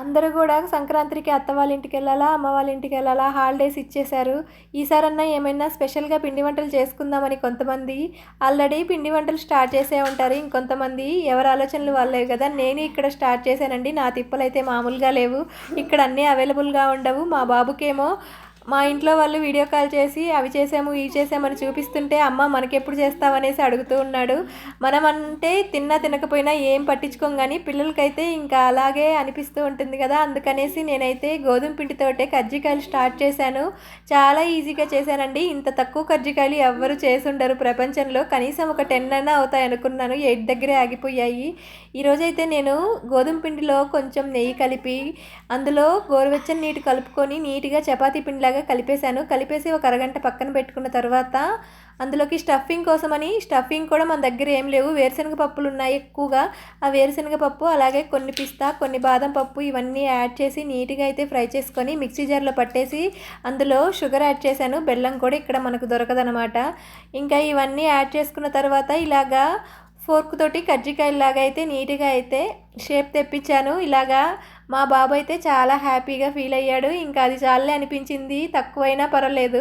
అందరూ కూడా సంక్రాంతికి అత్త వాళ్ళ ఇంటికెళ్ళాలా, అమ్మ వాళ్ళ ఇంటికెళ్ళాలా హాలిడేస్ ఇచ్చేశారు. ఈసారన్నా ఏమైనా స్పెషల్‌గా పిండి వంటలు చేసుకుందామని కొంతమంది ఆల్రెడీ పిండి వంటలు స్టార్ట్ చేసే ఉంటారు. ఇంకొంతమంది ఎవరి ఆలోచనలు వాళ్ళవి కదా! నేను ఇక్కడ స్టార్ట్ చేశానండి. నా తిప్పలైతే మామూలుగా లేవు. ఇక్కడ అన్నీ అవైలబుల్‌గా ఉండవు. మా బాబుకేమో మా ఇంట్లో వాళ్ళు వీడియో కాల్ చేసి అవి చేసాము, ఇవి చేసామని చూపిస్తుంటే, అమ్మ మనకెప్పుడు చేస్తావనేసి అడుగుతూ ఉన్నాడు. మనమంటే తిన్నా తినకపోయినా ఏం పట్టించుకోం గానీ, పిల్లలకైతే ఇంకా అలాగే అనిపిస్తూ ఉంటుంది కదా! అందుకనేసి నేనైతే గోధుమ పిండితోటే కజ్జికాయలు స్టార్ట్ చేశాను. చాలా ఈజీగా చేశానండి. ఇంత తక్కువ కజ్జికాయలు ఎవ్వరు చేసుండరు ప్రపంచంలో. కనీసం ఒక 10 అన్నా అవుతాయనుకున్నాను. 8 దగ్గరే ఆగిపోయాయి. ఈరోజైతే నేను గోధుమ పిండిలో కొంచెం నెయ్యి కలిపి, అందులో గోరువెచ్చని నీటి కలుపుకొని నీట్‌గా చపాతీ పిండిలాగా కలిపేశాను. కలిపేసి ఒక అరగంట పక్కన పెట్టుకున్న తర్వాత అందులోకి స్టఫింగ్ కూడా మన దగ్గర ఏం లేవు. వేరుశనగ పప్పులున్నాయి ఎక్కువగా. ఆ వేరుశనగ పప్పు అలాగే కొన్ని పిస్తా, కొన్ని బాదం పప్పు ఇవన్నీ యాడ్ చేసి నీట్‌గా అయితే ఫ్రై చేసుకొని మిక్సీ జార్‌లో పట్టేసి అందులో షుగర్ యాడ్ చేశాను. బెల్లం కూడా ఇక్కడ మనకు దొరకదనమాట. ఇంకా ఇవన్నీ యాడ్ చేసుకున్న తర్వాత ఇలాగా ఫోర్క్ తోటి కజ్జికాయలాగా అయితే నీట్‌గా అయితే షేప్ తెప్పించాను. ఇలాగా మా బాబు అయితే చాలా హ్యాపీగా ఫీల్ అయ్యాడు. ఇంకా అది చాలులే అనిపించింది. తక్కువైనా పర్వాలేదు.